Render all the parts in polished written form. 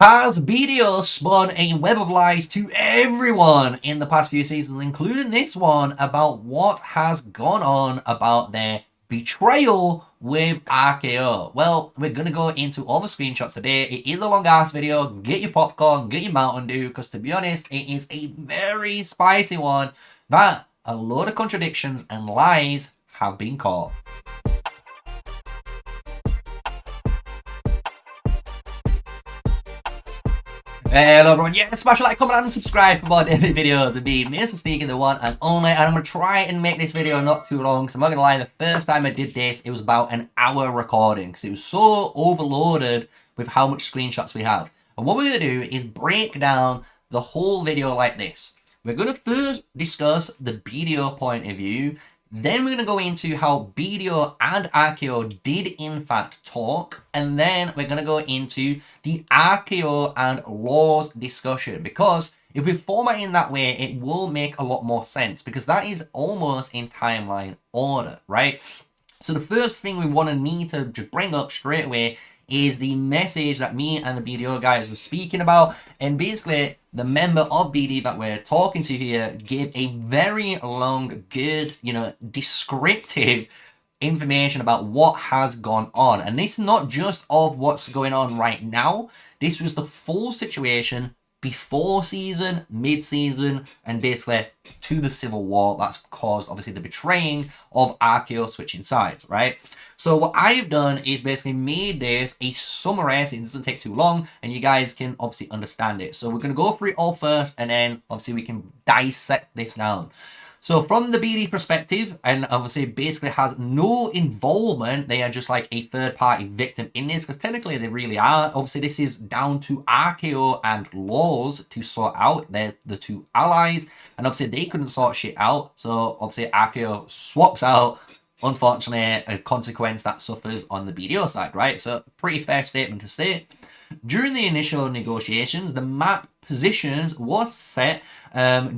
Has BDO spun a web of lies to everyone in the past few seasons, including this one, about what has gone on about their betrayal with RK0? Well, we're going to go into all the screenshots today. It is a long ass video. Get your popcorn, get your Mountain Dew, because to be honest, it is a very spicy one that a load of contradictions and lies have been caught. Hello everyone, yeah, smash a like, comment and subscribe for more daily videos with me, MrSneakyy, the one and only, and I'm going to try and make this video not too long, because I'm not going to lie, the first time I did this, it was about an hour recording, because it was so overloaded with how much screenshots we have. And what we're going to do is break down the whole video like this. We're going to first discuss the BDO point of view, then we're going to go into how BDO and RK0 did in fact talk. And then we're going to go into the RK0 and laws discussion. Because if we format it in that way, it will make a lot more sense. Because that is almost in timeline order, right? So the first thing we want to need to just bring up straight away is the message that me and the BDO guys were speaking about. And basically, the member of BD that we're talking to here gave a very long, good, descriptive information about what has gone on. And this is not just of what's going on right now. This was the full situation before season, mid-season, and basically to the Civil War. That's caused, obviously, the betraying of RK0 switching sides, right? So what I've done is basically made this a summary, so it doesn't take too long, and you guys can obviously understand it. So we're going to go through it all first, and then obviously we can dissect this down. So from the BD perspective, and obviously basically has no involvement, they are just like a third-party victim in this, because technically they really are. Obviously this is down to RK0 and laws to sort out. They're the two allies, and obviously they couldn't sort shit out, so obviously RK0 swaps out, unfortunately, a consequence that suffers on the BDO side, right? So pretty fair statement to say. During the initial negotiations, the map positions was set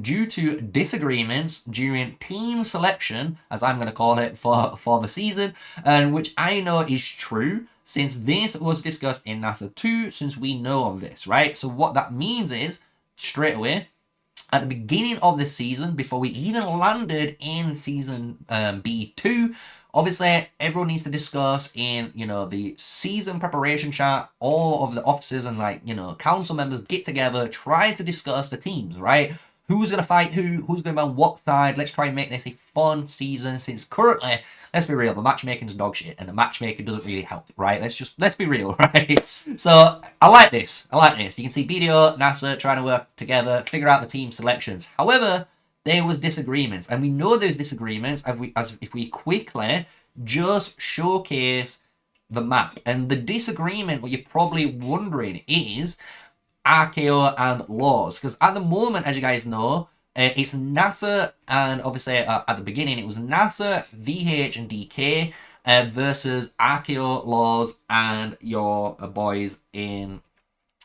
due to disagreements during team selection, as I'm going to call it for the season, and which I know is true since this was discussed in NASA 2, since we know of this, right? So what that means is, straight away, at the beginning of the season, before we even landed in season B2, obviously everyone needs to discuss in, the season preparation chat, all of the officers and council members get together, try to discuss the teams, right? Who's going to fight who's going to be on what side. Let's try and make this a fun season, since currently, let's be real, the matchmaking's dog shit, and the matchmaker doesn't really help, right? Let's be real, right? So I like this. You can see BDO, NASA trying to work together, figure out the team selections. However, there was disagreements, and we know there's disagreements if we quickly just showcase the map. And the disagreement, what you're probably wondering, is RK0 and laws, because at the moment, as you guys know, it's NASA, and obviously at the beginning it was NASA, VH, and DK versus RK0, laws, and your boys in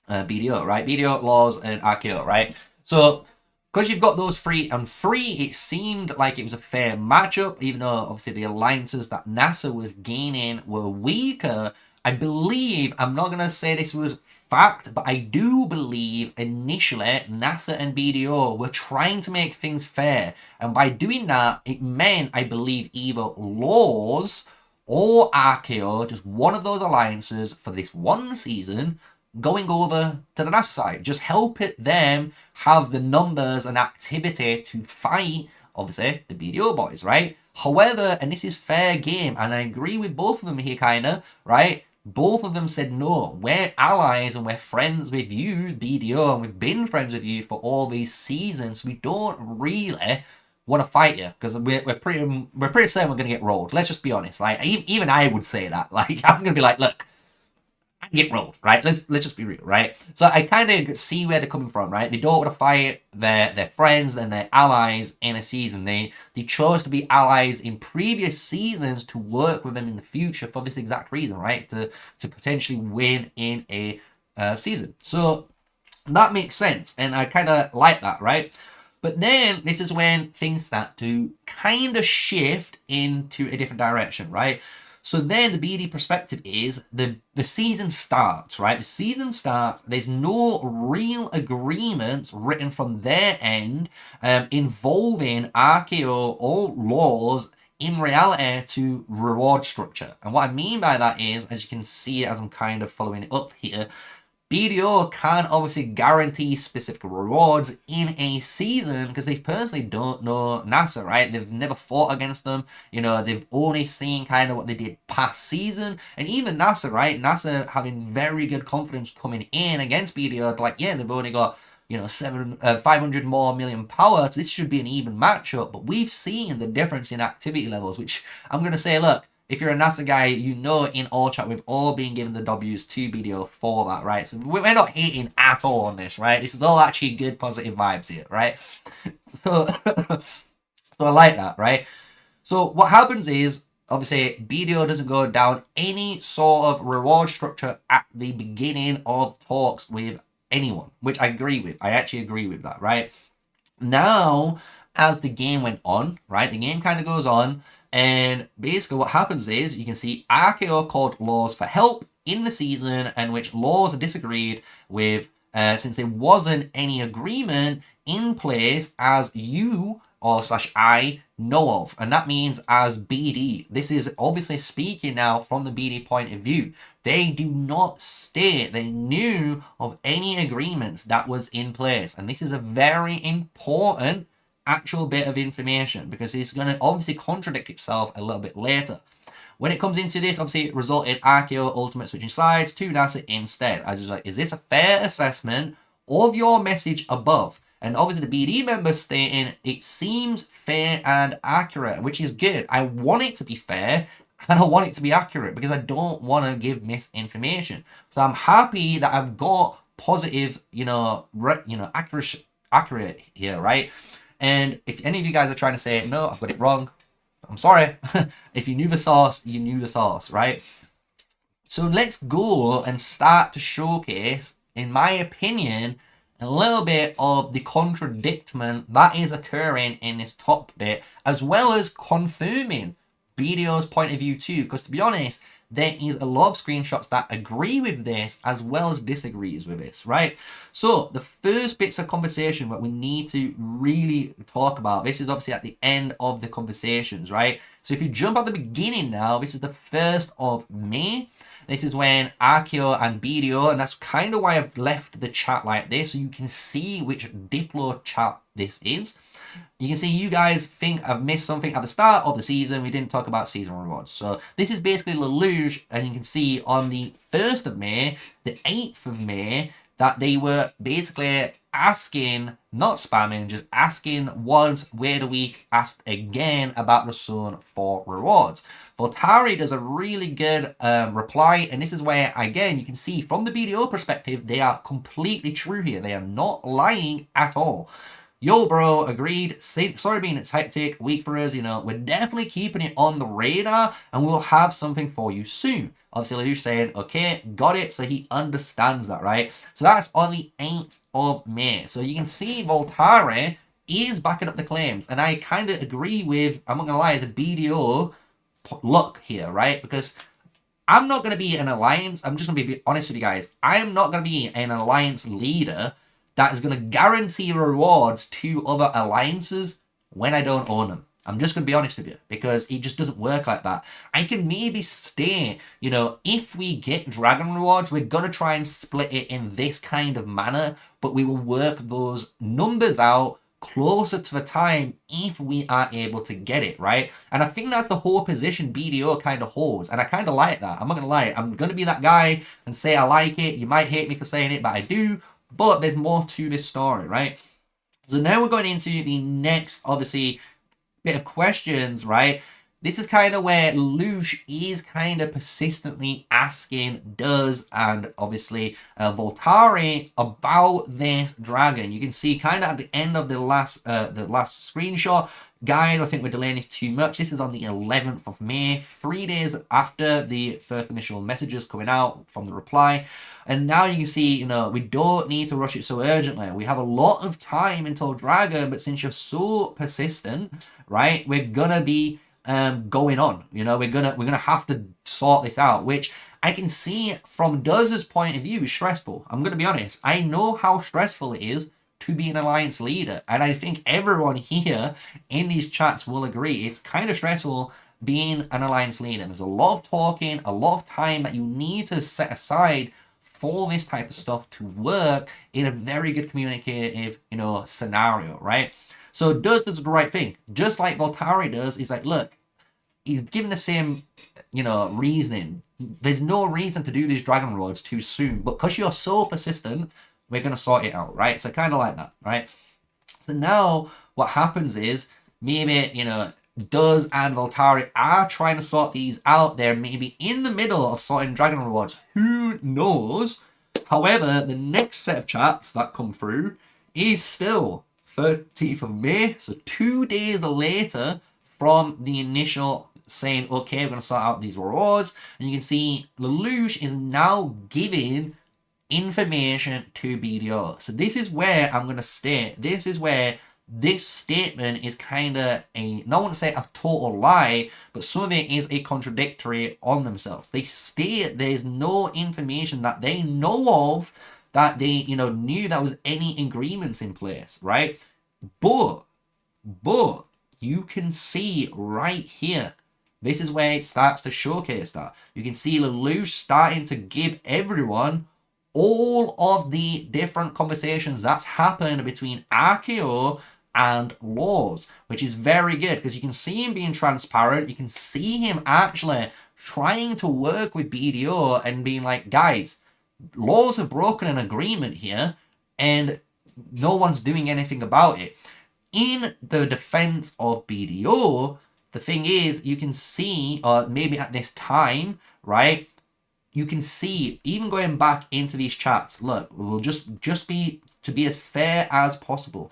BDO, right? BDO, laws, and RK0, right? So because you've got those three and three, it seemed like it was a fair matchup, even though obviously the alliances that NASA was gaining were weaker. I believe, I'm not going to say this was fact, but I do believe initially NASA and BDO were trying to make things fair. And by doing that, it meant, I believe, either laws or RK0, just one of those alliances for this one season, going over to the NASA side. Just help it them have the numbers and activity to fight, obviously, the BDO boys, right? However, and this is fair game, and I agree with both of them here, kinda, right? Both of them said, no, we're allies and we're friends with you, BDO, and we've been friends with you for all these seasons. We don't really want to fight you, because we're pretty certain we're going to get rolled. Let's just be honest. Like, even I would say that. Like, I'm going to be like, look, I get rolled, right? Let's just be real, right? So I kind of see where they're coming from, right? They don't want to fight their friends and their allies in a season. They chose to be allies in previous seasons to work with them in the future for this exact reason, right? To potentially win in a season. So that makes sense, and I kind of like that, right? But then this is when things start to kind of shift into a different direction, right? So then the BD perspective is the season starts, right? The season starts. There's no real agreements written from their end involving RKO or laws in reality to reward structure. And what I mean by that is, as you can see as I'm kind of following it up here, BDO can't obviously guarantee specific rewards in a season because they personally don't know NASA, right? They've never fought against them. You know, they've only seen kind of what they did past season. And even NASA, right? NASA having very good confidence coming in against BDO, like, yeah, they've only got, you know, 500 more million power, so this should be an even matchup. But we've seen the difference in activity levels, which I'm going to say, look, if you're a NASA guy, you know in all chat we've all been given the W's to BDO for that, right? So we're not hating at all on this, right? This is all actually good positive vibes here, right? So, so I like that, right? So what happens is, obviously, BDO doesn't go down any sort of reward structure at the beginning of talks with anyone, which I agree with. I actually agree with that, right? Now, as the game went on, right, the game kind of goes on, and basically what happens is you can see RKO called laws for help in the season, and which laws are disagreed with since there wasn't any agreement in place as you or slash I know of. And that means as BD. This is obviously speaking now from the BD point of view. They do not state they knew of any agreements that was in place. And this is a very important actual bit of information because it's going to obviously contradict itself a little bit later. When it comes into this, obviously it resulted RKO ultimate switching sides to NASA instead. I was like, is this a fair assessment of your message above? And obviously the BD members stating it seems fair and accurate, which is good. I want it to be fair and I want it to be accurate because I don't want to give misinformation. So I'm happy that I've got positive, accurate here, right? And if any of you guys are trying to say, no, I've got it wrong, I'm sorry. If you knew the source, you knew the source, right? So let's go and start to showcase, in my opinion, a little bit of the contradiction that is occurring in this top bit, as well as confirming BDO's point of view too. Because to be honest, there is a lot of screenshots that agree with this as well as disagrees with this, right? So the first bits of conversation that we need to really talk about, this is obviously at the end of the conversations, right? So if you jump at the beginning now, this is the 1st of May. This is when RKO and BDO, and that's kind of why I've left the chat like this, so you can see which Diplo chat this is. You can see you guys think I've missed something at the start of the season. We didn't talk about season rewards. So this is basically Lelouch, and you can see on the 1st of May, the 8th of May, that they were basically asking, not spamming, just asking once where the week, asked again about the zone for rewards. Voltari does a really good reply, and this is where, again, you can see from the BDO perspective, they are completely true here. They are not lying at all. Yo, bro, agreed. Sorry being it's hectic, week for us, we're definitely keeping it on the radar, and we'll have something for you soon. Obviously, Lelouch saying, okay, got it, so he understands that, right? So that's on the 8th of May. So you can see Voltari is backing up the claims, and I kind of agree with, I'm not going to lie, the BDO look here, right? Because I'm not going to be an alliance, I'm just going to be honest with you guys, I am not going to be an alliance leader that is going to guarantee rewards to other alliances when I don't own them. I'm just going to be honest with you, because it just doesn't work like that. I can maybe stay, if we get dragon rewards, we're going to try and split it in this kind of manner, but we will work those numbers out closer to the time if we are able to get it, right? And I think that's the whole position BDO kind of holds, and I kind of like that. I'm not going to lie. I'm going to be that guy and say I like it. You might hate me for saying it, but I do. But there's more to this story, right? So now we're going into the next, obviously, bit of questions, right? This is kind of where Lelouch is kind of persistently asking Does and obviously Voltari about this dragon. You can see kind of at the end of the last screenshot, guys, I think we're delaying this too much. This is on the 11th of May, 3 days after the first initial messages coming out from the reply. And now you can see, we don't need to rush it so urgently. We have a lot of time until Dragon, but since you're so persistent, right, we're gonna be going on. You know, we're gonna have to sort this out, which I can see from Duz's point of view is stressful. I'm gonna be honest. I know how stressful it is to be an alliance leader, and I think everyone here in these chats will agree it's kind of stressful being an alliance leader. There's a lot of talking, a lot of time that you need to set aside for this type of stuff to work in a very good communicative, you know, scenario, right? So Duz does the right thing, just like Voltari does. He's like, look, he's given the same, you know, reasoning. There's no reason to do these dragon roads too soon, but because you're so persistent, we're going to sort it out, right? So kind of like that, right? So now what happens is maybe, you know, Duz and Voltari are trying to sort these out. They're maybe in the middle of sorting dragon rewards. Who knows? However, the next set of chats that come through is still 30th of May. So 2 days later from the initial saying, okay, we're going to sort out these rewards. And you can see Lelouch is now giving information to BDO. So this is where I'm going to state, this is where this statement is kind of a, no one say a total lie, but some of it is a contradictory on themselves. They state there's no information that they know of that they, you know, knew that was any agreements in place, right? But you can see right here, this is where it starts to showcase that. You can see Lelouch starting to give everyone all of the different conversations that's happened between RK0 and Laws, which is very good because you can see him being transparent. You can see him actually trying to work with BDO and being like, guys, Laws have broken an agreement here and no one's doing anything about it. In the defense of BDO, the thing is, you can see, or maybe at this time, right, you can see, even going back into these chats, look, we'll just be, to be as fair as possible,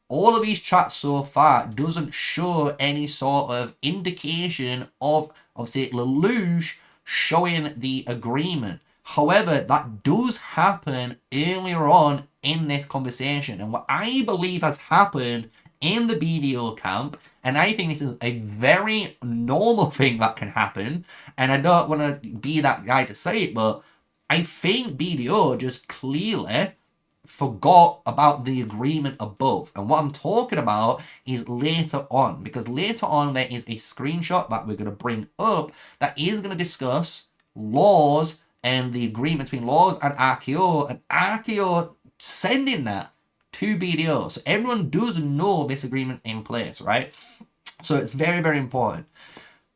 all of these chats so far doesn't show any sort of indication of, obviously, Lelouch showing the agreement. However, that does happen earlier on in this conversation. And what I believe has happened in the BDO camp, and I think this is a very normal thing that can happen, and I don't want to be that guy to say it, but I think BDO just clearly forgot about the agreement above. And what I'm talking about is later on, because later on there is a screenshot that we're going to bring up that is going to discuss Laws and the agreement between Laws and RK0, and RK0 sending that to BDO. So everyone does know this agreement's in place, right? So it's very, very important.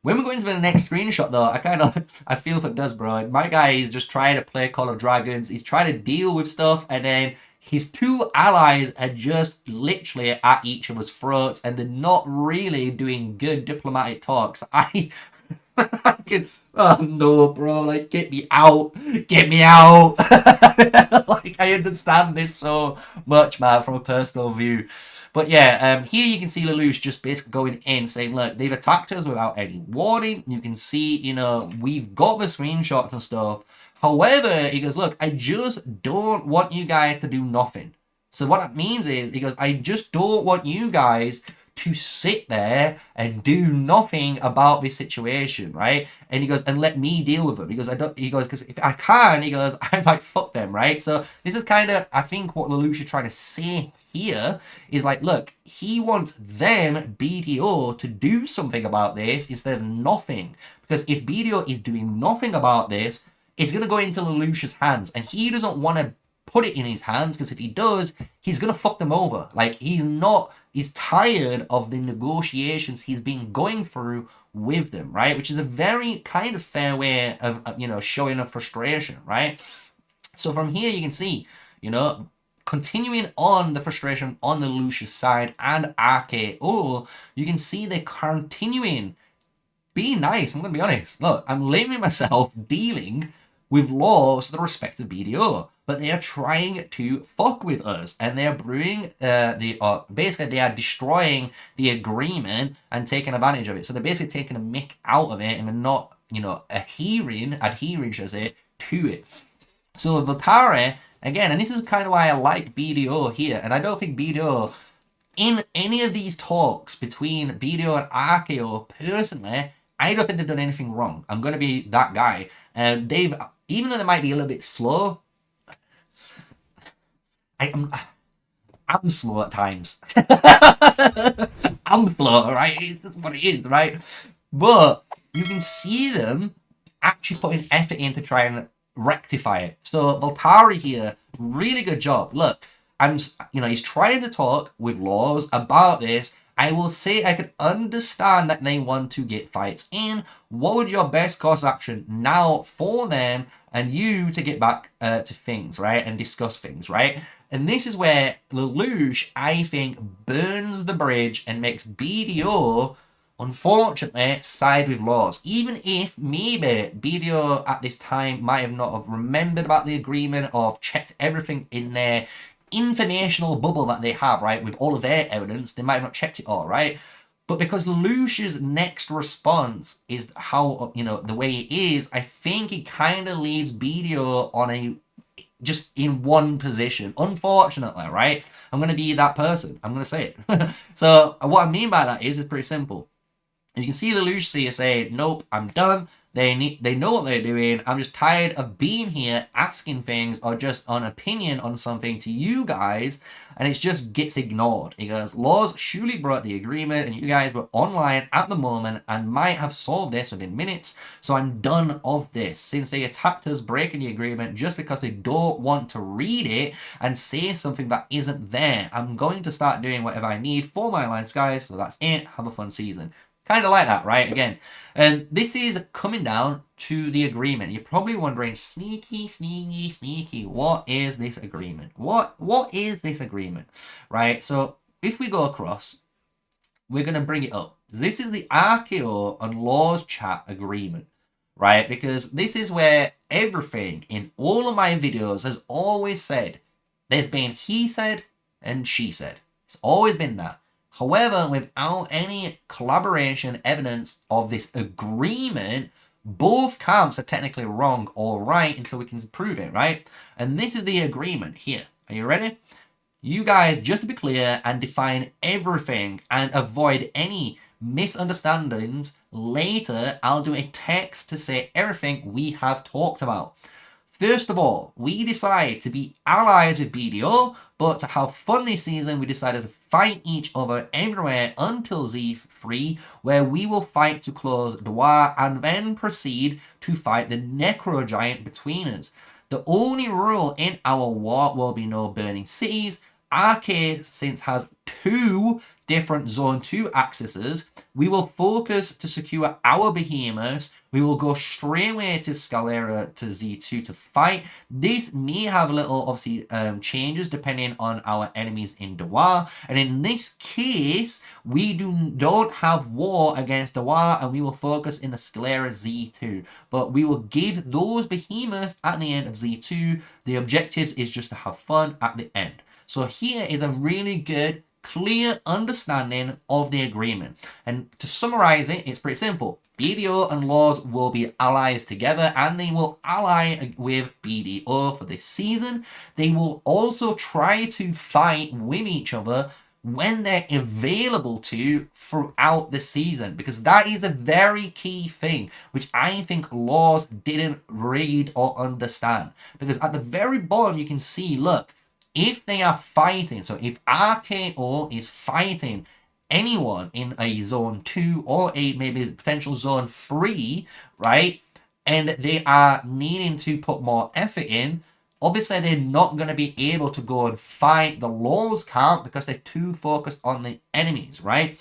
When we go into the next screenshot, though, I feel for Duz, bro. My guy is just trying to play Call of Dragons. He's trying to deal with stuff, and then his two allies are just literally at each other's throats, and they're not really doing good diplomatic talks. I can, oh no, bro, like, get me out, get me out. Like, I understand this so much, man, from a personal view. But yeah, here you can see Lelouch just basically going in saying, look, they've attacked us without any warning. You can see, you know, we've got the screenshots and stuff. However, he goes, look, I just don't want you guys to do nothing. So what that means is, he goes, I just don't want you guys to sit there and do nothing about this situation, right? And he goes, and let me deal with them. He goes, because if I can, he goes, I might fuck them, right? So this is kind of, I think what Lelouch is trying to say here is like, look, he wants them, BDO, to do something about this instead of nothing. Because if BDO is doing nothing about this, it's going to go into Lelouch's hands, and he doesn't want to put it in his hands, because if he does, he's going to fuck them over. Like, he's tired of the negotiations he's been going through with them, right? Which is a very kind of fair way of, you know, showing a frustration, right? So from here you can see, you know, continuing on the frustration on the Lelouch's side and RK0, you can see they're continuing being nice. I'm going to be honest. Look, I'm leaving myself dealing with Laws to the respect of BDO, but they are trying to fuck with us, and they're brewing basically they are destroying the agreement and taking advantage of it. So they're basically taking a mick out of it, and they're not, you know, adhering, should I say, to it. So Voltari, again, and this is kind of why I like BDO here, and I don't think BDO in any of these talks between BDO and RK0, personally, I don't think they've done anything wrong. I'm going to be that guy. They've, even though they might be a little bit slow, I'm slow at times. I'm slow, right? It's what it is, right? But you can see them actually putting effort in to try and rectify it. So Voltari here, really good job. Look, he's trying to talk with Laws about this. I will say I could understand that they want to get fights in. What would your best course of action now for them and you to get back to things, right? And discuss things, right? And this is where Lelouch, I think, burns the bridge and makes BDO, unfortunately, side with Laws. Even if maybe BDO at this time might have not have remembered about the agreement or checked everything in their informational bubble that they have, right, with all of their evidence, they might have not checked it all, right? But because Lelouch's next response is how, the way it is, I think it kind of leaves BDO on a just in one position, unfortunately, right? I'm going to be that person. I'm going to say it. So what I mean by that is it's pretty simple. You can see Lelouch here say, nope, I'm done. They know what they're doing. I'm just tired of being here asking things or just an opinion on something to you guys, and it just gets ignored. He goes, Laws surely brought the agreement and you guys were online at the moment and might have solved this within minutes, so I'm done of this. Since they attacked us breaking the agreement just because they don't want to read it and say something that isn't there, I'm going to start doing whatever I need for my alliance, guys, so that's it. Have a fun season. Kind of like that, right? Again, and this is coming down to the agreement. You're probably wondering, sneaky, what is this agreement? What is this agreement, right? So if we go across, we're going to bring it up. This is the RK0 and Laws chat agreement, right? Because this is where everything in all of my videos has always said, there's been he said and she said. It's always been that. However, without any collaboration evidence of this agreement, both camps are technically wrong or right until we can prove it, right? And this is the agreement here. Are you ready? You guys, just to be clear and define everything and avoid any misunderstandings, later I'll do a text to say everything we have talked about. First of all, we decide to be allies with BDO, but to have fun this season, we decided to fight each other everywhere until Z3, where we will fight to close the war and then proceed to fight the Necro Giant between us. The only rule in our war will be no burning cities. RK, since has 2 different Zone 2 accesses, we will focus to secure our behemoths. We will go straight away to Scalera to Z2 to fight. This may have little, obviously, changes depending on our enemies in Dewar. And in this case, we don't have war against Dewar, and we will focus in the Scalera Z2. But we will give those behemoths at the end of Z2. The objectives is just to have fun at the end. So here is a really good, clear understanding of the agreement. And to summarize it, it's pretty simple. BDO and Laws will be allies together, and they will ally with BDO for this season. They will also try to fight with each other when they're available to throughout the season, because that is a very key thing, which I think Laws didn't read or understand. Because at the very bottom, you can see, look, if they are fighting, so if RK0 is fighting anyone in a Zone 2 or a maybe potential Zone 3, right, and they are needing to put more effort in, obviously they're not going to be able to go and fight the Laws camp because they're too focused on the enemies, right?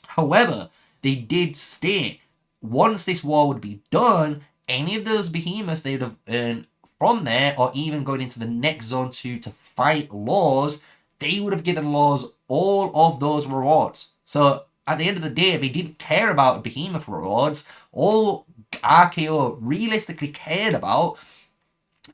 However, they did state once this war would be done, any of those behemoths they would have earned from there, or even going into the next Zone 2 to fight Laws, they would have given Laws all of those rewards. So at the end of the day, they didn't care about behemoth rewards. All RK0 realistically cared about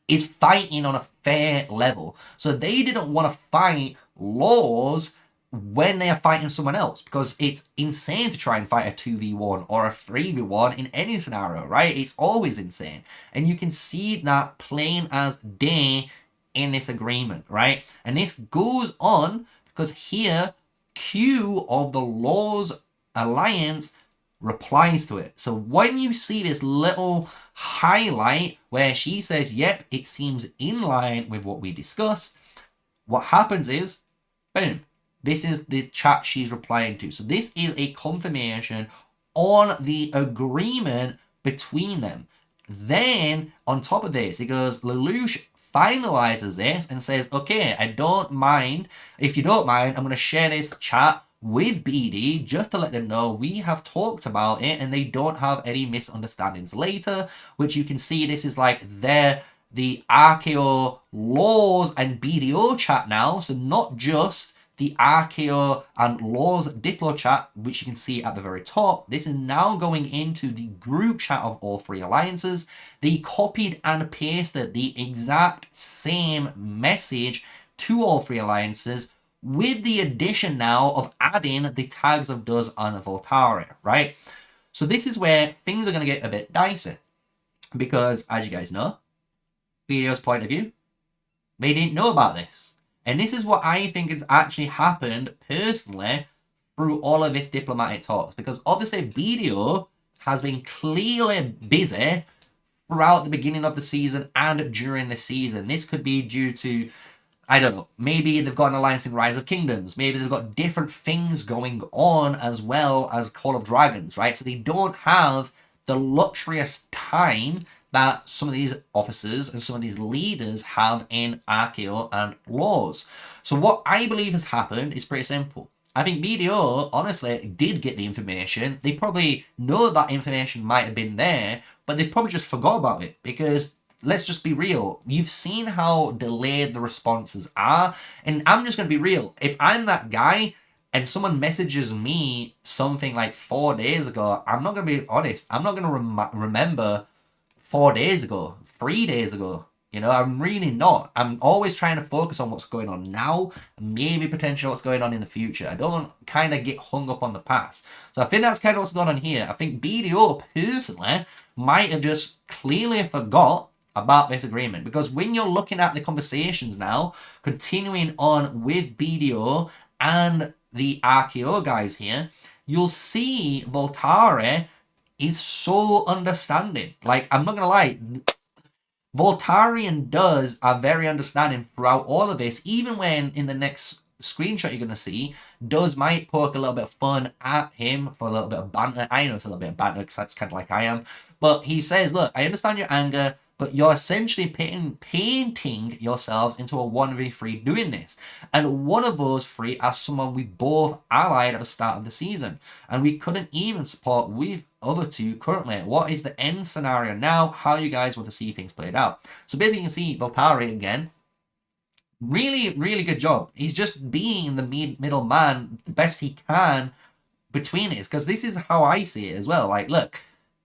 is fighting on a fair level. So they didn't want to fight Laws when they are fighting someone else, because it's insane to try and fight a 2v1 or a 3v1 in any scenario, right? It's always insane. And you can see that plain as day in this agreement, right? And this goes on because here Q of the Laws Alliance replies to it. So when you see this little highlight where she says, yep, it seems in line with what we discussed, what happens is, boom, this is the chat she's replying to. So this is a confirmation on the agreement between them. Then, on top of this, it goes, Lelouch finalizes this and says, okay, I don't mind. If you don't mind, I'm going to share this chat with BD just to let them know we have talked about it and they don't have any misunderstandings later, which you can see this is like the RK0 Laws and BDO chat now. So not just the RK0 and Laws Diplo chat, which you can see at the very top. This is now going into the group chat of all three alliances. They copied and pasted the exact same message to all three alliances with the addition now of adding the tags of Does and Voltare, right? So this is where things are going to get a bit dicey because, as you guys know, BDO's point of view, they didn't know about this. And this is what I think has actually happened personally through all of this diplomatic talks. Because obviously BDO has been clearly busy throughout the beginning of the season and during the season. This could be due to, I don't know, maybe they've got an alliance in Rise of Kingdoms. Maybe they've got different things going on as well as Call of Dragons, right? So they don't have the luxurious time that some of these officers and some of these leaders have in RK0 and Laws. So what I believe has happened is pretty simple. I think BDO, honestly, did get the information. They probably know that information might have been there, but they've probably just forgot about it because, let's just be real, you've seen how delayed the responses are, and I'm just going to be real. If I'm that guy and someone messages me something like 4 days ago, I'm not going to be honest. I'm not going to remember 4 days ago, 3 days ago. You know, I'm really not. I'm always trying to focus on what's going on now, and maybe potentially what's going on in the future. I don't kind of get hung up on the past. So I think that's kind of what's going on here. I think BDO personally might have just clearly forgot about this agreement, because when you're looking at the conversations now, continuing on with BDO and the RK0 guys here, you'll see Voltare is so understanding. Like, I'm not gonna lie, Voltare and Does are very understanding throughout all of this, even when in the next screenshot you're gonna see, Does might poke a little bit of fun at him for a little bit of banter. I know it's a little bit of banter because that's kind of like I am, but he says, look, I understand your anger, but you're essentially painting yourselves into a 1v3 doing this. And one of those three are someone we both allied at the start of the season. And we couldn't even support with other two currently. What is the end scenario now? How you guys want to see things played out? So basically you can see Voltare again. Really, really good job. He's just being the middle man the best he can between it. Because this is how I see it as well. Like, look,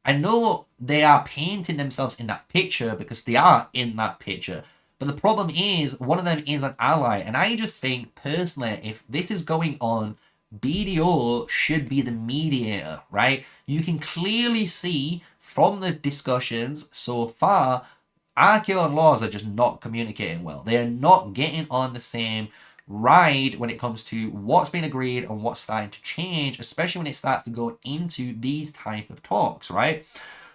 I know they are painting themselves in that picture because they are in that picture. But the problem is, one of them is an ally. And I just think, personally, if this is going on, BDO should be the mediator, right? You can clearly see from the discussions so far, RK0 and Laws are just not communicating well. They are not getting on the same ride when it comes to what's been agreed and what's starting to change, especially when it starts to go into these type of talks, right?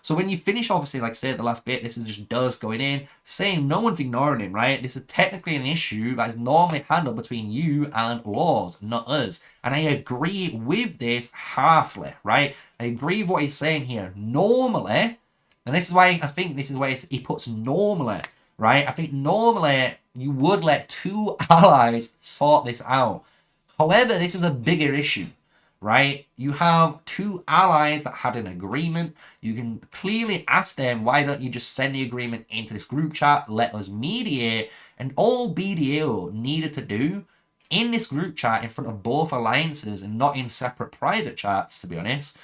So when you finish, obviously, like I said, the last bit, this is just Does going in, saying no one's ignoring him, right? This is technically an issue that is normally handled between you and Laws, not us. And I agree with this halfly, right? I agree with what he's saying here. Normally, and this is why I think this is why he puts normally, right? I think normally you would let two allies sort this out. However, this is a bigger issue, right? You have two allies that had an agreement. You can clearly ask them, why don't you just send the agreement into this group chat, let us mediate, and all BDO needed to do in this group chat in front of both alliances and not in separate private chats, to be honest,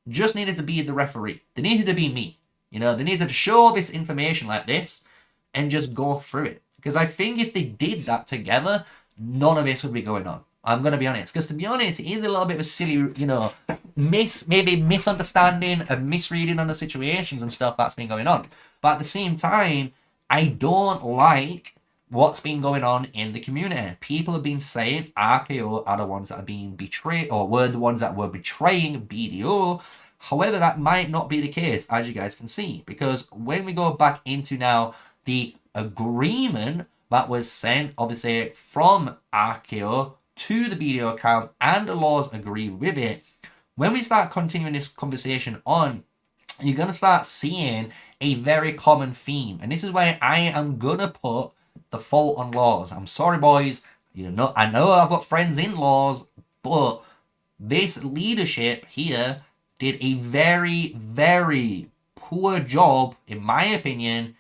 just needed to be the referee. They needed to be me. You know, they needed to show this information like this and just go through it. Because I think if they did that together, none of this would be going on. I'm going to be honest. Because to be honest, it is a little bit of a silly, you know, maybe misunderstanding and misreading on the situations and stuff that's been going on. But at the same time, I don't like what's been going on in the community. People have been saying RKO are the ones that are being betrayed, or were the ones that were betraying BDO. However, that might not be the case, as you guys can see, because when we go back into now the agreement that was sent, obviously, from RKO to the BDO account, and the laws agree with it, when we start continuing this conversation on, you're going to start seeing a very common theme. And this is where I am going to put the fault on laws. I'm sorry, boys. You know, I know I've got friends in laws, but this leadership here did a very, very poor job, in my opinion,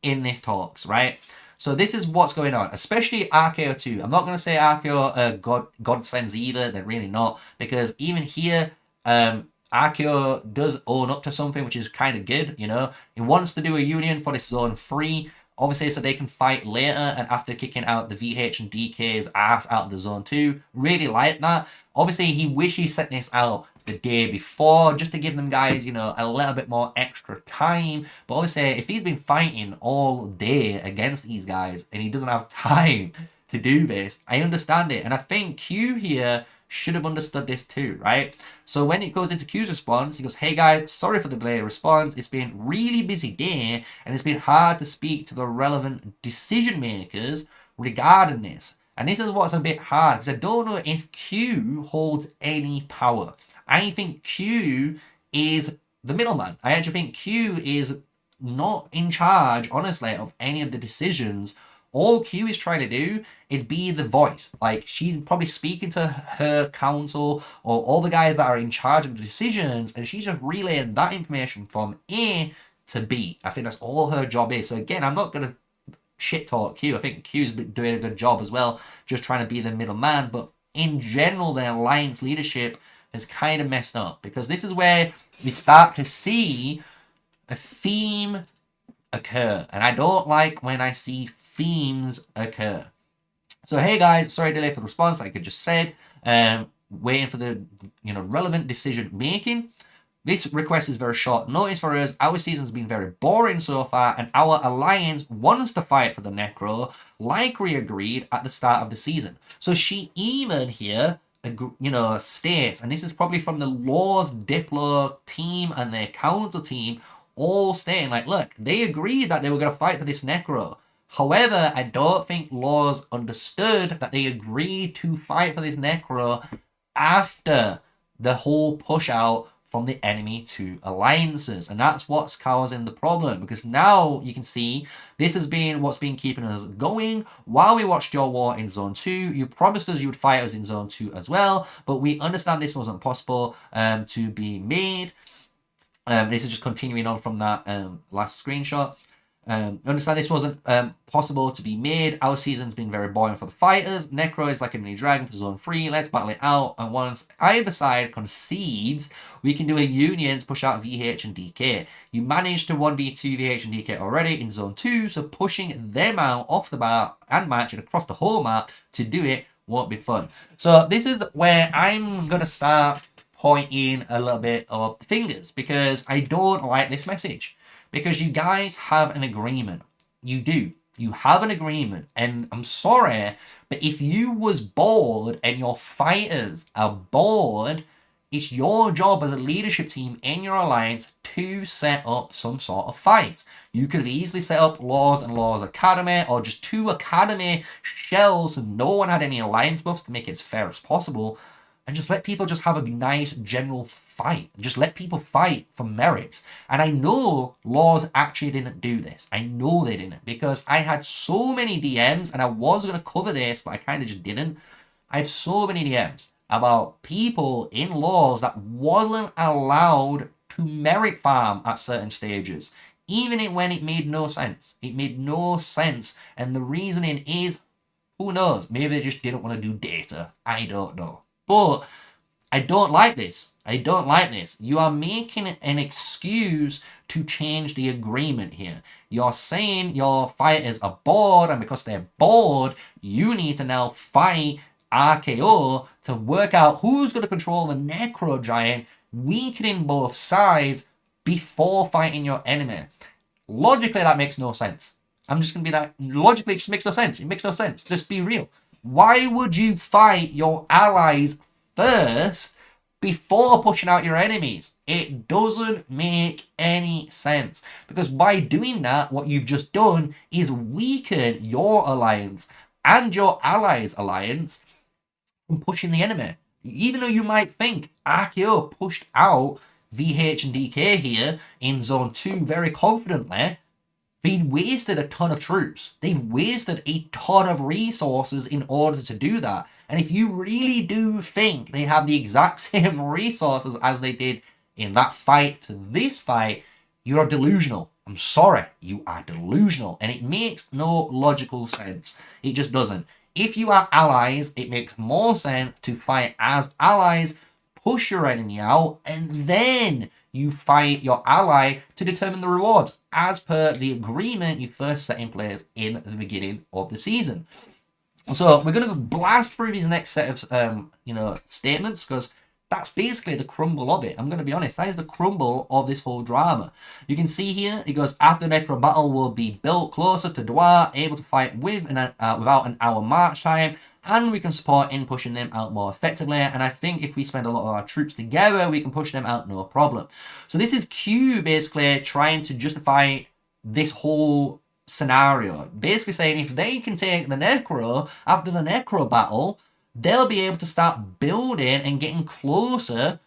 in this talks, right? So this is what's going on, especially RK0 I'm not going to say RK0 godsends either. They're really not, because even here, RK0 does own up to something, which is kind of good, you know. He wants to do a union for this zone 3, obviously, so they can fight later, and after kicking out the VH and DK's ass out of the zone 2. Really like that. Obviously, he wished he set this out the day before, just to give them guys, you know, a little bit more extra time. But obviously, if he's been fighting all day against these guys, and he doesn't have time to do this, I understand it. And I think Q here should have understood this too, right? So when it goes into Q's response, he goes, "Hey guys, sorry for the delayed response. It's been a really busy day, and it's been hard to speak to the relevant decision makers regarding this." And this is what's a bit hard, because I don't know if Q holds any power. I think Q is the middleman. I actually think Q is not in charge, honestly, of any of the decisions. All Q is trying to do is be the voice. Like, she's probably speaking to her council or all the guys that are in charge of the decisions, and she's just relaying that information from A to B. I think that's all her job is. So again, I'm not going to shit talk Q. I think Q's been doing a good job as well, just trying to be the middleman. But in general, the alliance leadership is kind of messed up, because this is where we start to see a theme occur, and I don't like when I see themes occur. So hey guys, sorry delay for the response, like I just said, waiting for the relevant decision making. This request is very short notice for us. Our season's been very boring so far, and our alliance wants to fight for the Necro, like we agreed at the start of the season. So she even here, states, and this is probably from the Laws Diplo team and their council team, all stating like, look, they agreed that they were going to fight for this Necro. However, I don't think Laws understood that they agreed to fight for this Necro after the whole push out from the enemy to alliances, and that's what's causing the problem, because now you can see this has been what's been keeping us going while we watched your war in Zone 2. You promised us you would fight us in Zone 2 as well, but we understand this wasn't possible to be made. This is just continuing on from that last screenshot. Understand this wasn't possible to be made. Our season's been very boring for the fighters. Necro is like a mini dragon for Zone 3. Let's battle it out. And once either side concedes, we can do a union to push out VH and DK. You managed to 1v2 VH and DK already in Zone 2, so pushing them out off the map and matching across the whole map to do it won't be fun. So this is where I'm going to start pointing a little bit of the fingers, because I don't like this message. Because you guys have an agreement. You do. You have an agreement. And I'm sorry, but if you was bored and your fighters are bored, it's your job as a leadership team in your alliance to set up some sort of fight. You could have easily set up Laws and Laws Academy, or just 2 Academy shells so no one had any alliance buffs to make it as fair as possible. And just let people just have a nice general fight. Just let people fight for merits. And I know Laws actually didn't do this. I know they didn't, because I had so many DMs, and I was going to cover this, but I kind of just didn't. I have so many DMs about people in Laws that wasn't allowed to merit farm at certain stages, even when it made no sense. It made no sense. And the reasoning is, who knows? Maybe they just didn't want to do data. I don't know. But I don't like this. I don't like this. You are making an excuse to change the agreement here. You're saying your fighters are bored, and because they're bored, you need to now fight RKO to work out who's going to control the Necro Giant, weakening both sides before fighting your enemy. Logically, that makes no sense. I'm just going to be like, logically, it just makes no sense. It makes no sense. Just be real. Why would you fight your allies first before pushing out your enemies? It doesn't make any sense. Because by doing that, what you've just done is weaken your alliance and your allies' alliance from pushing the enemy. Even though you might think RK0 pushed out VH and DK here in Zone 2 very confidently, they wasted a ton of troops. They've wasted a ton of resources in order to do that. And if you really do think they have the exact same resources as they did in that fight to this fight, you are delusional. I'm sorry, you are delusional. And it makes no logical sense. It just doesn't. If you are allies, it makes more sense to fight as allies, push your enemy out, and then you fight your ally to determine the rewards, as per the agreement you first set in place in the beginning of the season. So we're going to blast through these next set of, statements, because that's basically the crumble of it. I'm going to be honest, that is the crumble of this whole drama. You can see here, it goes, after the Necro battle will be built closer to Dwar, able to fight with without an hour march time, and we can support in pushing them out more effectively. And I think if we spend a lot of our troops together, we can push them out no problem. So this is Q basically trying to justify this whole scenario. Basically saying if they can take the Necro after the Necro battle, they'll be able to start building and getting closer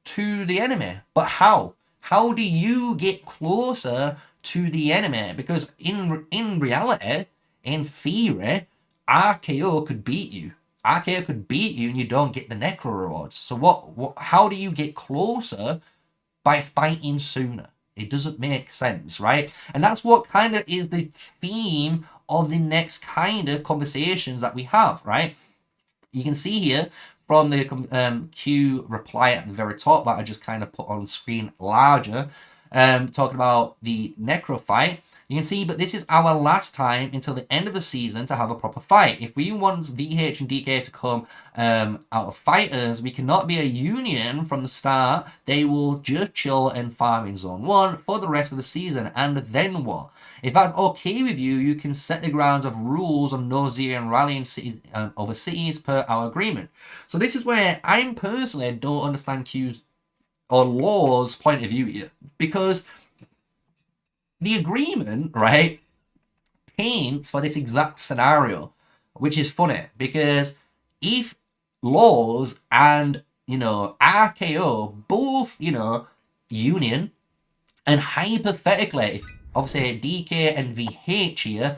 to the enemy. But how? How do you get closer to the enemy? Because in reality, in theory, RK0 could beat you. RK0 could beat you and you don't get the Necro rewards. So how do you get closer? By fighting sooner. It doesn't make sense, right? And that's what kind of is the theme of the next kind of conversations that we have, right? You can see here from the Q reply at the very top that I just kind of put on screen larger, talking about the Necro fight. You can see, but this is our last time until the end of the season to have a proper fight. If we want VH and DK to come out of fighters, we cannot be a union from the start. They will just chill and farm in Zone 1 for the rest of the season, and then what? If that's okay with you, you can set the grounds of rules on nosy and rallying cities over cities per our agreement. So this is where I personally don't understand Q's or Law's point of view here, because the agreement, right, paints for this exact scenario, which is funny, because if Laws and, RK0 both, union, and hypothetically, obviously DK and VH here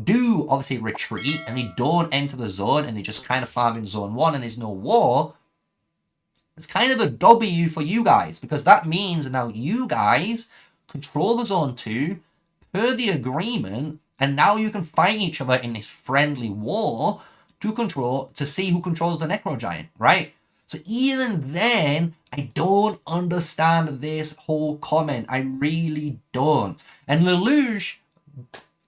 do obviously retreat and they don't enter the zone and they just kind of farm in Zone 1 and there's no war, it's kind of a W for you guys, because that means now you guys control the Zone 2 per the agreement, and now you can fight each other in this friendly war to see who controls the Necro Giant, right? So even then, I don't understand this whole comment. I really don't. And Lelouch,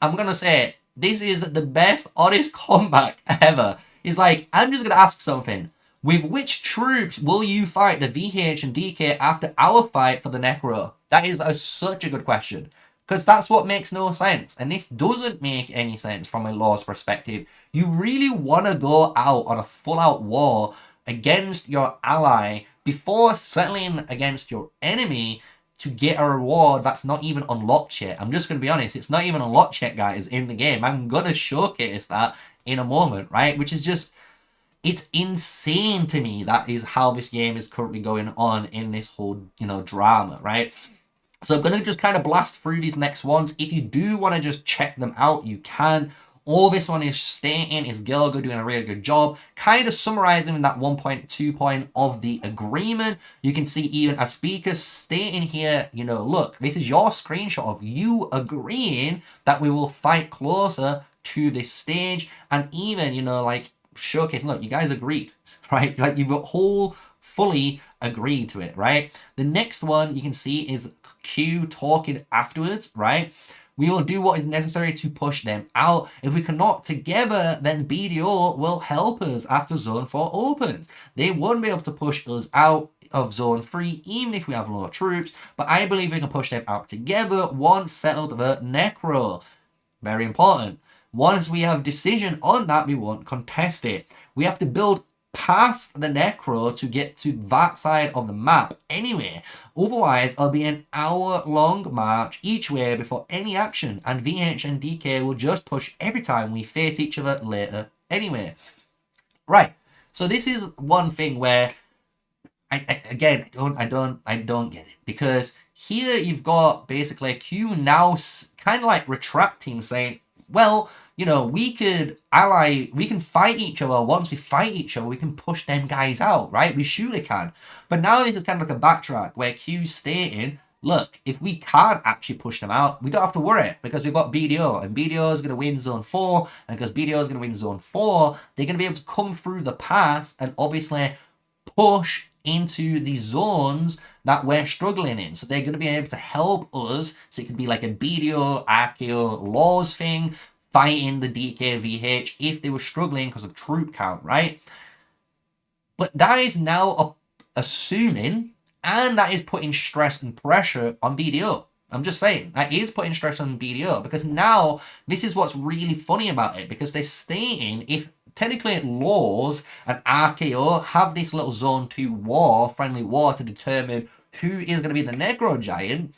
I'm going to say, this is the best honest comeback ever. He's like, I'm just going to ask something. With which troops will you fight the VH and DK after our fight for the Necro? That is such a good question. Because that's what makes no sense. And this doesn't make any sense from a Law's perspective. You really want to go out on a full-out war against your ally before settling against your enemy to get a reward that's not even unlocked yet. I'm just going to be honest, it's not even unlocked yet, guys, in the game. I'm going to showcase that in a moment, right? Which is just, it's insane to me. That is how this game is currently going on in this whole, drama, right? So I'm going to just kind of blast through these next ones. If you do want to just check them out, you can. All this one is stating is Gilgo doing a really good job, kind of summarizing in that 1.2 point of the agreement. You can see even a speaker stating here, look, this is your screenshot of you agreeing that we will fight closer to this stage, and even, showcasing, look, you guys agreed, right? Like, you've whole fully agreed to it, right? The next one you can see is Q talking afterwards, right? We will do what is necessary to push them out. If we cannot together, then BDO will help us after Zone 4 opens. They won't be able to push us out of Zone 3, even if we have low troops, but I believe we can push them out together once settled the Necro. Very important. Once we have decision on that, we won't contest it. We have to build past the necro to get to that side of the map anyway. Otherwise, it'll be an hour-long march each way before any action, and VH and DK will just push every time we face each other later anyway. Right. So this is one thing where I don't get it, because here you've got basically Q now kind of like retracting, saying, well, you know, we can fight each other. Once we fight each other, we can push them guys out, right? We surely can. But now this is kind of like a backtrack where Q's stating, look, if we can't actually push them out, we don't have to worry, because we've got BDO, and BDO is going to win Zone 4, and because BDO is going to win Zone 4, they're going to be able to come through the pass and obviously push into the zones that we're struggling in. So they're going to be able to help us. So it could be like a BDO, RK0, laws thing, fighting the DKVH if they were struggling because of troop count, right? But that is now assuming, and that is putting stress and pressure on BDO. I'm just saying, that is putting stress on BDO, because now this is what's really funny about it, because they're stating if technically laws and RK0 have this little Zone 2 war, friendly war, to determine who is going to be the Negro Giant,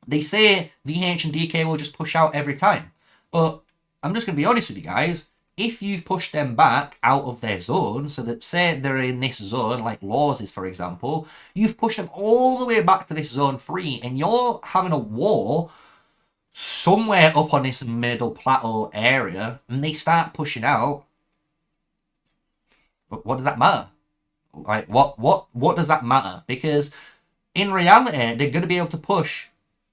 they say VH and DK will just push out every time. But I'm just going to be honest with you guys. If you've pushed them back out of their zone, so that say they're in this zone, like Laws is, for example, you've pushed them all the way back to this Zone 3, and you're having a war somewhere up on this middle plateau area, and they start pushing out. But what does that matter? Like, what does that matter? Because in reality, they're going to be able to push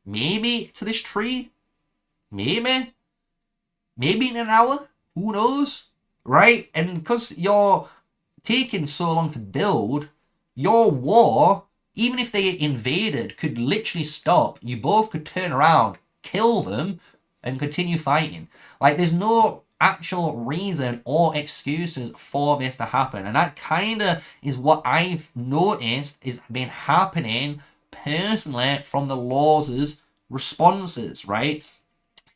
maybe to this tree, maybe in an hour. Who knows, right? And because you're taking so long to build, your war, even if they invaded, could literally stop. You both could turn around, kill them, and continue fighting. Like, there's no actual reason or excuses for this to happen. And that kind of is what I've noticed is been happening personally from the Laws' responses, right?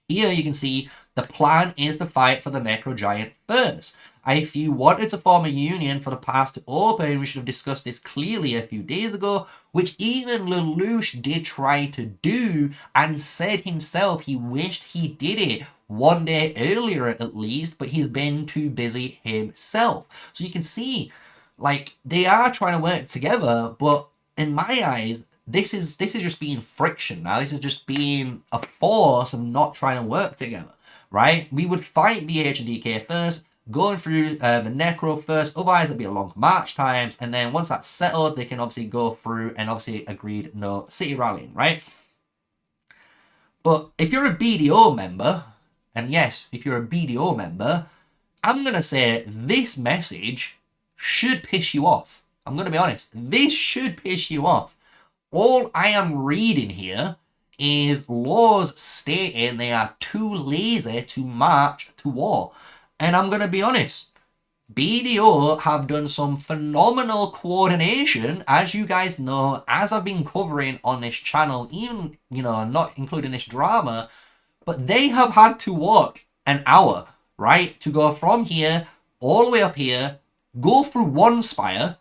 Here you can see the plan is to fight for the Necro Giant first. If you wanted to form a union for the pass to open, we should have discussed this clearly a few days ago, which even Lelouch did try to do and said himself he wished he did it one day earlier at least, but he's been too busy himself. So you can see, like, they are trying to work together, but in my eyes, this is just being friction now. This is just being a force of not trying to work together, right? We would fight VH and DK first, going through the Necro first, otherwise it'll be a long march times, and then once that's settled, they can obviously go through and obviously agreed no city rallying, right? But if you're a BDO member, and yes, if you're a BDO member, I'm going to say this message should piss you off. I'm going to be honest. This should piss you off. All I am reading here is Laws stating they are too lazy to march to war. And I'm going to be honest, BDO have done some phenomenal coordination, as you guys know, as I've been covering on this channel, even, you know, not including this drama, but they have had to walk an hour, right, to go from here all the way up here, go through one spire,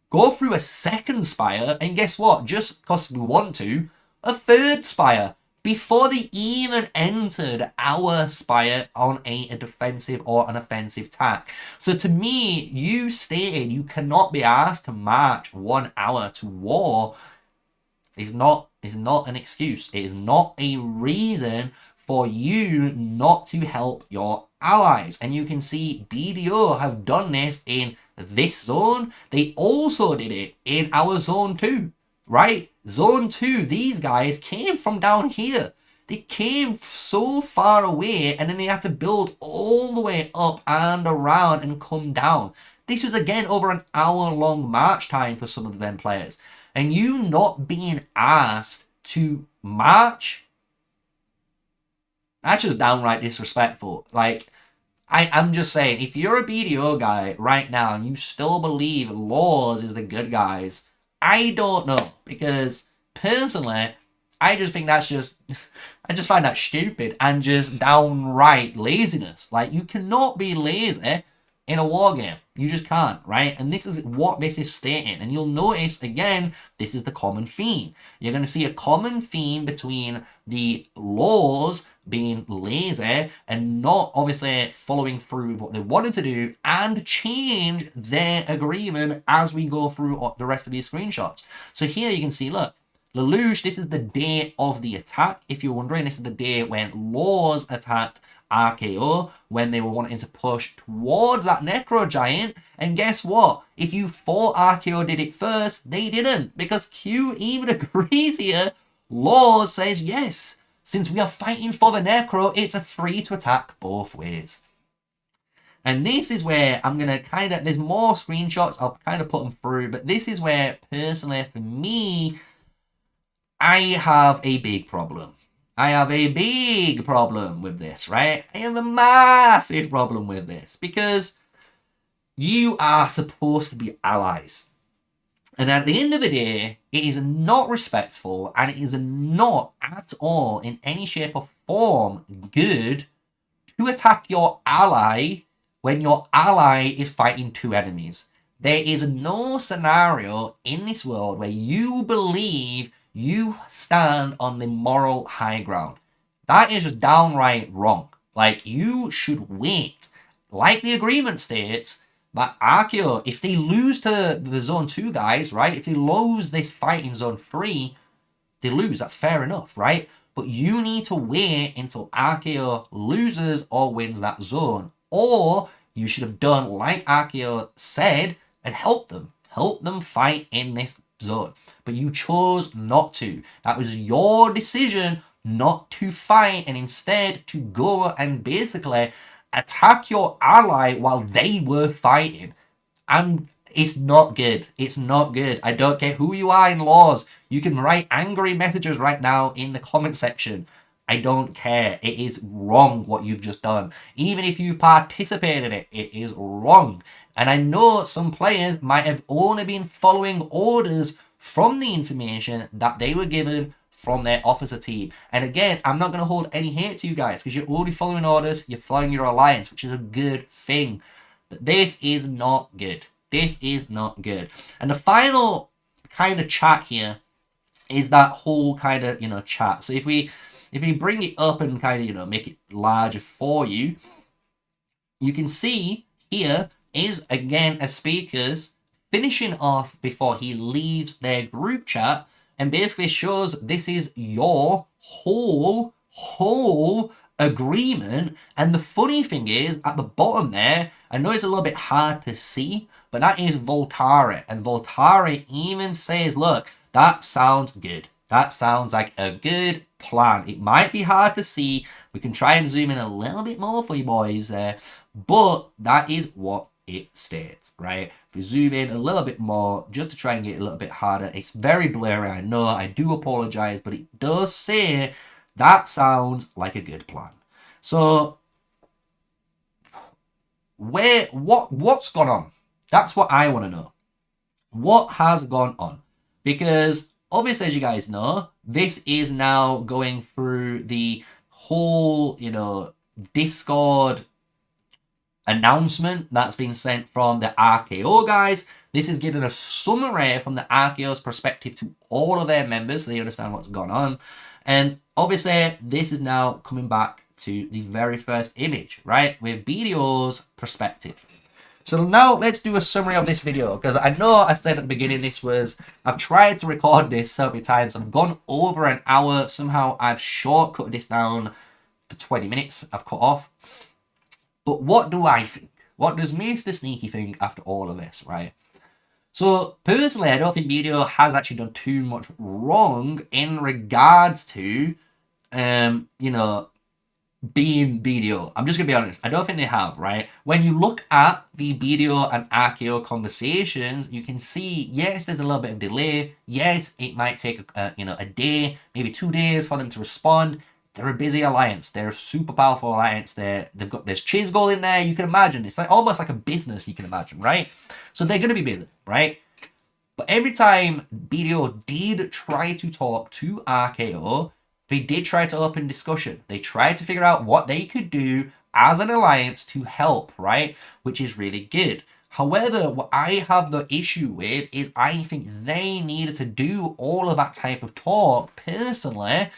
go through a second spire, and guess what? Just because we want to, a third spire, before they even entered our spire on a defensive or an offensive tack. So to me, you stated you cannot be asked to march 1 hour to war is not an excuse. It is not a reason for you not to help your allies. And you can see BDO have done this in this zone. They also did it in our Zone 2, right? Zone 2, these guys came from down here. They came so far away, and then they had to build all the way up and around and come down. This was, again, over an hour-long march time for some of them players. And you not being asked to march, that's just downright disrespectful. Like, I'm just saying, if you're a BDO guy right now and you still believe Laws is the good guys, I don't know. Because, personally, I just think that's just I just find that stupid and just downright laziness. Like, you cannot be lazy in a war game. You just can't, right? And this is what this is stating. And you'll notice, again, this is the common theme. You're going to see a common theme between the laws being lazy and not obviously following through with what they wanted to do, and change their agreement as we go through the rest of these screenshots. So here you can see, look, Lelouch, this is the day of the attack. If you're wondering, this is the day when Laws attacked RKO, when they were wanting to push towards that Necro Giant. And guess what? If you thought RKO did it first, they didn't. Because Q even agrees here. Laws says, yes, since we are fighting for the Necro, it's a free to attack both ways. And this is where I'm going to there's more screenshots, I'll kind of put them through. But this is where, personally, for me, I have a big problem. I have a big problem with this, right? I have a massive problem with this because you are supposed to be allies. And at the end of the day, it is not respectful and it is not at all in any shape or form good to attack your ally when your ally is fighting two enemies. There is no scenario in this world where you believe you stand on the moral high ground. That is just downright wrong. Like, you should wait. Like the agreement states, that RKO, if they lose to the Zone 2 guys, right? If they lose this fight in Zone 3, they lose. That's fair enough, right? But you need to wait until RKO loses or wins that zone. Or you should have done like RKO said and help them. Help them fight in this zone. But you chose not to. That was your decision not to fight and instead to go and basically attack your ally while they were fighting. And it's not good. It's not good. I don't care who you are in Laws. You can write angry messages right now in the comment section. I don't care. It is wrong what you've just done. Even if you've participated in it, it is wrong. And I know some players might have only been following orders from the information that they were given from their officer team. And again, I'm not going to hold any hate to you guys because you're already following orders, you're following your alliance, which is a good thing. But this is not good. This is not good. And the final kind of chat here is that whole kind of, chat. So if we bring it up and kind of, make it larger for you, you can see here is, again, a speaker's finishing off before he leaves their group chat and basically shows this is your whole agreement. And the funny thing is, at the bottom there, I know it's a little bit hard to see, but that is Voltare. And Voltare even says, look, that sounds good. That sounds like a good plan. It might be hard to see. We can try and zoom in a little bit more for you boys there. But that is what it states, right? If we zoom in a little bit more, just to try and get it a little bit harder. It's very blurry, I know. I do apologize, but it does say that sounds like a good plan. So, what's gone on? That's what I want to know. What has gone on? Because obviously, as you guys know, this is now going through the whole, Discord announcement that's been sent from the RKO guys. This is giving a summary from the RKO's perspective to all of their members so they understand what's gone on. And obviously, this is now coming back to the very first image, right? With BDO's perspective. So now let's do a summary of this video, because I know I said at the beginning I've tried to record this so many times. I've gone over an hour. Somehow I've shortcut this down to 20 minutes. I've cut off. But what do I think? What does MrSneakyy think after all of this, right? So personally, I don't think BDO has actually done too much wrong in regards to, being BDO. I'm just going to be honest. I don't think they have, right? When you look at the BDO and RKO conversations, you can see, yes, there's a little bit of delay. Yes, it might take, a day, maybe 2 days for them to respond. They're a busy alliance. They're a super powerful alliance. There's Chisgol in there. You can imagine. It's almost like a business, you can imagine, right? So they're going to be busy, right? But every time BDO did try to talk to RKO, they did try to open discussion. They tried to figure out what they could do as an alliance to help, right? Which is really good. However, what I have the issue with is I think they needed to do all of that type of talk personally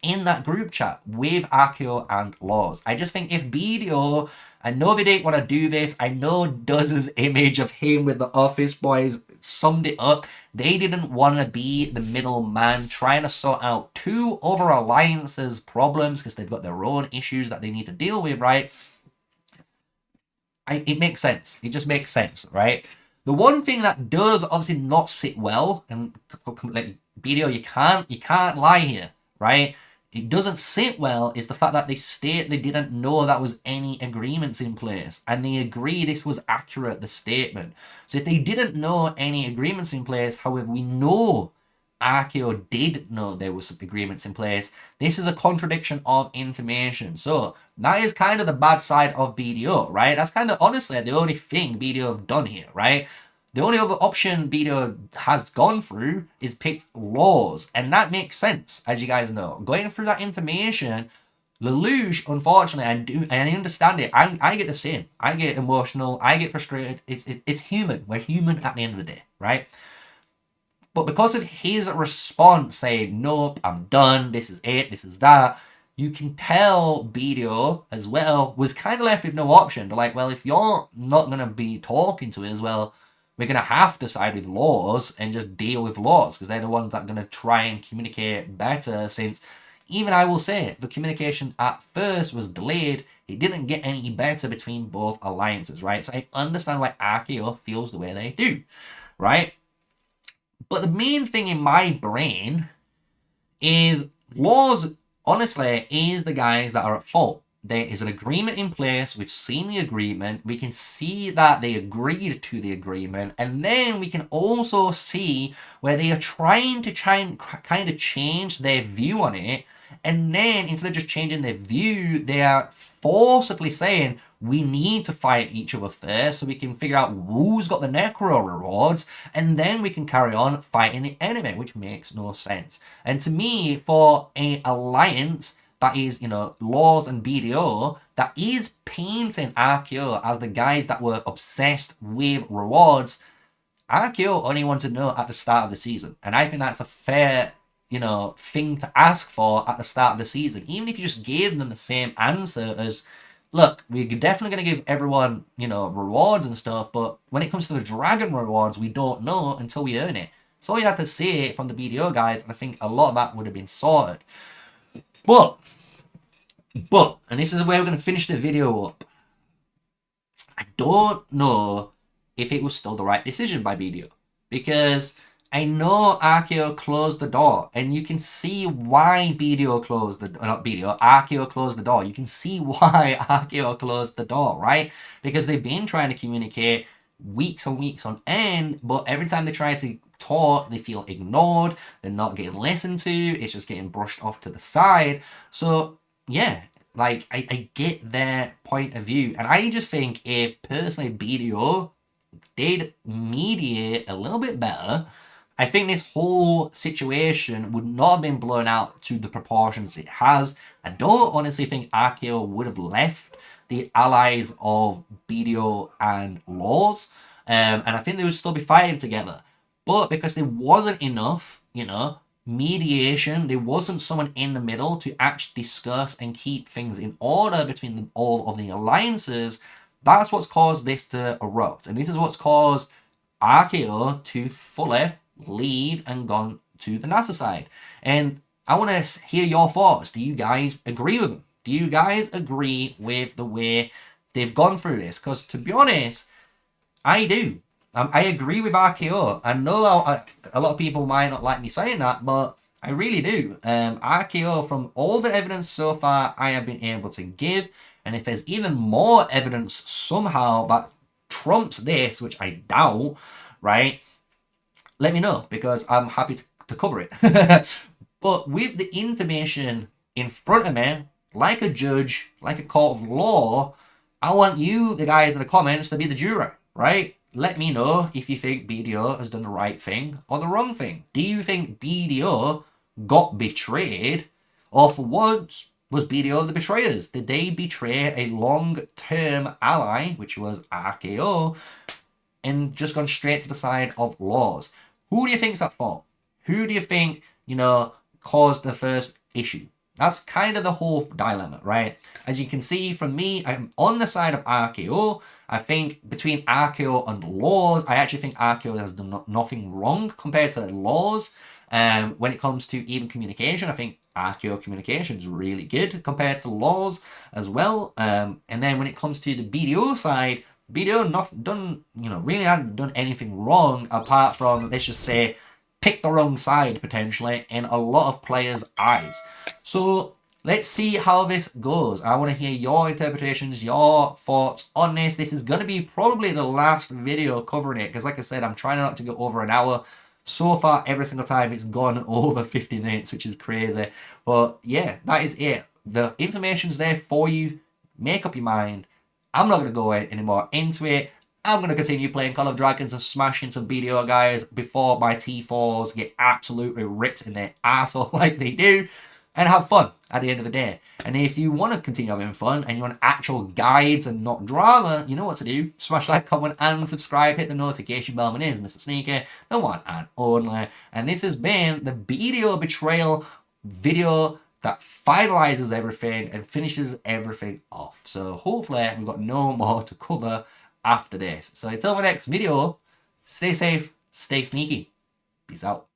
in that group chat with RK0 and Laws. I just think if BDO, I know they didn't want to do this. I know Duz's image of him with the office boys summed it up. They didn't want to be the middleman trying to sort out two other alliances' problems because they've got their own issues that they need to deal with, right? It makes sense. It just makes sense, right? The one thing that does obviously not sit well, and like BDO, you can't lie here, right? It doesn't sit well is the fact that they state they didn't know that was any agreements in place, and they agree this was accurate, the statement. So if they didn't know any agreements in place, however, we know RK0 did know there was some agreements in place. This is a contradiction of information. So that is kind of the bad side of BDO, right? That's kind of honestly the only thing BDO have done here, right? The only other option BDO has gone through is picked Laws, and that makes sense, as you guys know. Going through that information, Lelouch, unfortunately, I understand it. I get the same. I get emotional. I get frustrated. It's human. We're human at the end of the day, right? But because of his response saying, nope, I'm done, this is it, this is that, you can tell BDO as well was kind of left with no option. They're like, well, if you're not going to be talking to us, well, we're going to have to side with Laws and just deal with Laws because they're the ones that are going to try and communicate better, since even I will say the communication at first was delayed. It didn't get any better between both alliances, right? So I understand why RK0 feels the way they do, right? But the main thing in my brain is Laws, honestly, is the guys that are at fault. There is an agreement in place. We've seen the agreement. We can see that they agreed to the agreement. And then we can also see where they are trying to kind of change their view on it. And then instead of just changing their view, they are forcibly saying, we need to fight each other first so we can figure out who's got the Necro rewards, and then we can carry on fighting the enemy, which makes no sense. And to me, for an alliance that is, you know, Laws and BDO, that is painting RK0 as the guys that were obsessed with rewards, RK0 only wanted to know at the start of the season. And I think that's a fair, you know, thing to ask for at the start of the season. Even if you just gave them the same answer as, look, we're definitely going to give everyone, you know, rewards and stuff, but when it comes to the dragon rewards, we don't know until we earn it. So you had to say it from the BDO guys, and I think a lot of that would have been sorted. But, and this is where we're going to finish the video up, I don't know if it was still the right decision by BDO, because I know RK0 closed the door, and you can see why BDO closed the, not BDO, RK0 closed the door. You can see why RK0 closed the door, right? Because they've been trying to communicate weeks and weeks on end, but every time they try to talk, they feel ignored, they're not getting listened to, it's just getting brushed off to the side. So, yeah, like, I get their point of view, and I just think if, personally, BDO did mediate a little bit better, I think this whole situation would not have been blown out to the proportions it has. I don't honestly think RK0 would have left the allies of BDO and Laws, and I think they would still be fighting together. But because there wasn't enough, you know, mediation, there wasn't someone in the middle to actually discuss and keep things in order between all of the alliances, that's what's caused this to erupt. And this is what's caused RK0 to fully leave and gone to the NASA side. And I want to hear your thoughts. Do you guys agree with them? Do you guys agree with the way they've gone through this? Because to be honest, I do. I agree with RK0. I know a lot of people might not like me saying that, but I really do. RK0, from all the evidence so far I have been able to give, and if there's even more evidence somehow that trumps this, which I doubt, right, let me know, because I'm happy to cover it. But with the information in front of me, like a judge, like a court of law, I want you, the guys in the comments, to be the juror, right? Let me know if you think BDO has done the right thing or the wrong thing. Do you think BDO got betrayed, Or for once, was BDO the betrayers? Did they betray a long-term ally, which was RK0, and just gone straight to the side of laws? Who do you think's at fault? Who do you think, you know, caused the first issue? That's kind of the whole dilemma, right? As you can see from me, I'm on the side of RKO. I think between RKO and laws, I actually think RKO has done nothing wrong compared to laws. When it comes to even communication, I think RKO communication is really good compared to laws as well. And then when it comes to the BDO side, BDO really hadn't done anything wrong apart from, let's just say, pick the wrong side potentially in a lot of players' eyes. So let's see how this goes. I want to hear your interpretations, your thoughts on this. This is going to be probably the last video covering it because, like I said, I'm trying not to go over an hour. So far, every single time it's gone over 50 minutes, which is crazy. But yeah, that is it. The information's there for you. Make up your mind. I'm not going to go anymore into it. I'm going to continue playing Call of Dragons and smashing some BDO guys before my T4s get absolutely ripped in their asshole like they do. And have fun at the end of the day. And if you want to continue having fun and you want actual guides and not drama, you know what to do. Smash like, comment, and subscribe. Hit the notification bell. My name is MrSneakyy, the one and only. And this has been the BDO betrayal video that finalizes everything and finishes everything off. So hopefully we've got no more to cover after this. So until my next video, stay safe, stay sneaky. Peace out.